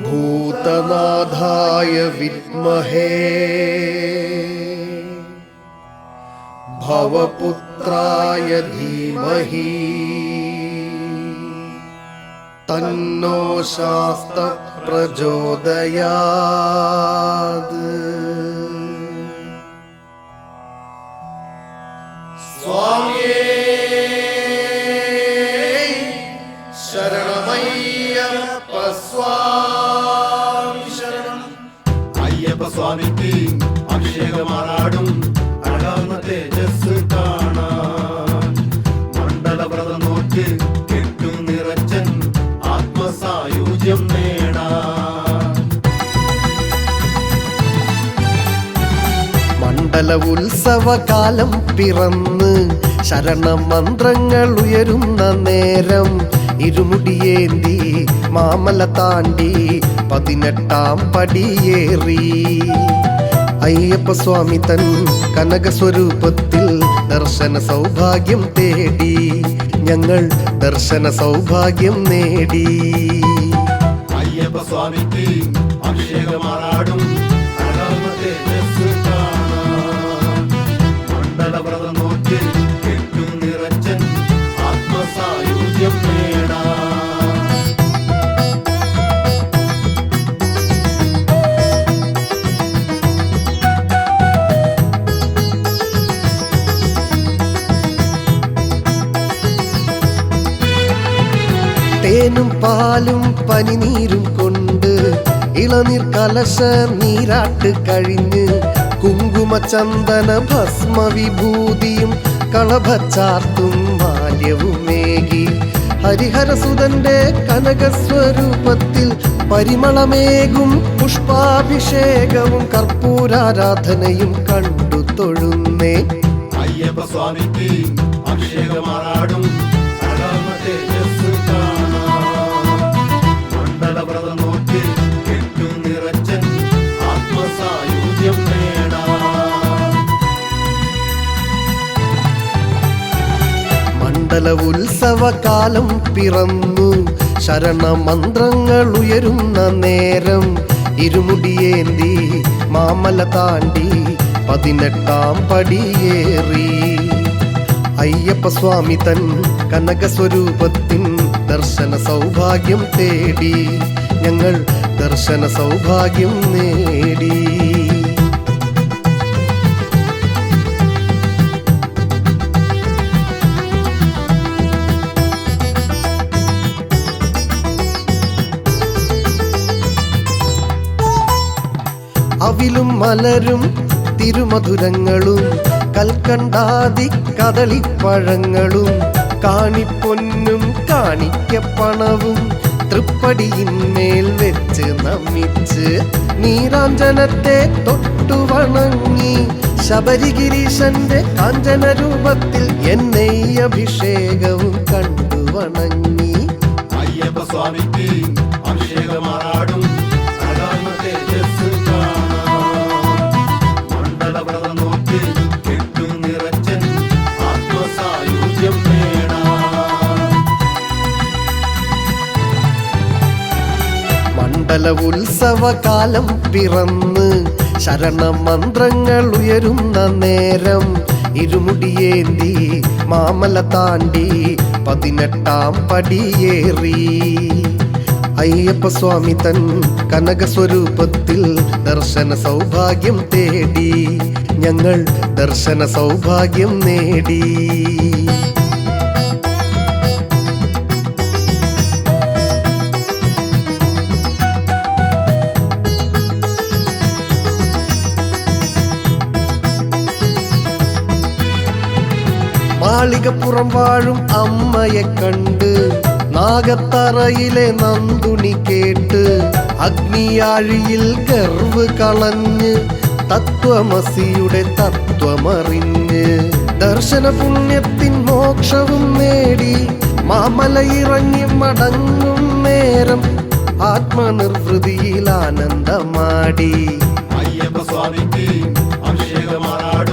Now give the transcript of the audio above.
भूतनाथाय विद्महे भवपुत्राय धीमहि तन्नो शास्तः प्रचोदयात्। स्वामिये शरणमय्यप्प स्वामी शरणं। അയ്യപ്പ സ്വാമിക്ക് അഭിഷേകമാറാടും അഴകാർന്ന തേജസ് കാണാൻ മണ്ഡലവ്രതം നോറ്റ് കെട്ടും നിറച്ചൻ ആത്മസായുജ്യം നേടാൻ. മണ്ഡല ഉത്സവകാലം പിറന്ന് ശരണമന്ത്രങ്ങൾ ഉയരുന്ന നേരം ഇരുമുടിയേന്തി മാമല താണ്ടി 18-ാം പടിയേറി അയ്യപ്പ സ്വാമി തൻ കനകസ്വരൂപത്തിൽ ദർശന സൗഭാഗ്യം തേടി ഞങ്ങൾ ദർശന സൗഭാഗ്യം നേടി. അയ്യപ്പ സ്വാമിക്ക് അഭിഷേകമാറാടും അഴകാർന്ന തേജസ് കാണാൻ മണ്ഡലവ്രതം നോറ്റ് കെട്ടും നിറച്ചൻ ആത്മസായുജ്യം നേടാൻ. തേനും പാലും പനിനീരും കൊണ്ട് ഇളനീർ കലശ നീരാട്ട് കഴിഞ്ഞ് കുങ്കുമ ചന്ദന ഭസ്മ വിഭൂതിയും കളഭച്ചാർത്തും മാല്യവുമേകി ഹരിഹരസുതന്റെ കനകസ്വരൂപത്തിൽ പരിമളമേകും പുഷ്പാഭിഷേകവും കർപ്പൂരാരാധനയും കണ്ടു തൊഴുന്നേ. അയ്യപ്പ സ്വാമിക്ക് അഭിഷേകമാറാടും അഴകാർന്ന തേജസ് കാണാൻ മണ്ഡലവ്രതം നോറ്റ് കെട്ടും നിറച്ചൻ ആത്മസായുജ്യം നേടാൻ. മണ്ഡല ഉത്സവകാലം പിറന്നു ശരണമന്ത്രങ്ങൾ ഉയരുന്ന നേരം ഇരുമുടിയേന്തി മാമല താണ്ടി 18-ാം പടിയേറി അയ്യപ്പ സ്വാമി തൻ കനകസ്വരൂപത്തിൻ ദർശന സൗഭാഗ്യം തേടി ഞങ്ങൾ ദർശന സൗഭാഗ്യം നേടി. അവിലും മലരും തിരുമധുരങ്ങളും കൽക്കണ്ടാതി കദളിപ്പഴങ്ങളും കാണിപ്പൊന്നും കാണിക്കപ്പണവും തൃപ്പടിയിന്മേൽ വെച്ച് നമിച്ച് നീരാഞ്ജനത്തെ തൊട്ടു വണങ്ങി ശബരിഗിരീശന്റെ കാഞ്ചന രൂപത്തിൽ എന്നെ അഭിഷേകവും കണ്ടു വണങ്ങി. അയ്യപ്പ സ്വാമിക്ക് അഭിഷേകമാറാടും അഴകാർന്ന തേജസ് കാണാൻ മണ്ഡലവ്രതം നോറ്റ് കെട്ടും നിറച്ചൻ ആത്മസായുജ്യം നേടാൻ. മണ്ഡല ഉത്സവകാലം പിറന്ന് ശരണമന്ത്രങ്ങൾ ഉയരുന്ന നേരം ഇരുമുടിയേന്തി മാമല താണ്ടി 18-ാം പടിയേറി അയ്യപ്പ സ്വാമി തൻ കനകസ്വരൂപത്തിൽ ദർശന സൗഭാഗ്യം തേടി ഞങ്ങൾ ദർശന സൗഭാഗ്യം നേടി. മാളികപ്പുറം വാഴും അമ്മയെ കണ്ട് നാഗത്തറയിലെ നന്ദുണി കേട്ട് അഗ്നിയാഴിയിൽ ഗർവ് കളഞ്ഞ് തത്വമസിയുടെ തത്വമറിഞ്ഞ് ദർശന പുണ്യത്തിൻ മോക്ഷവും നേടി മാമലയിറങ്ങി മടങ്ങും നേരം ആത്മനിർവൃതിയിൽ ആനന്ദമാടി. അയ്യപ്പ സ്വാമിക്ക് അഭിഷേകമാറാടും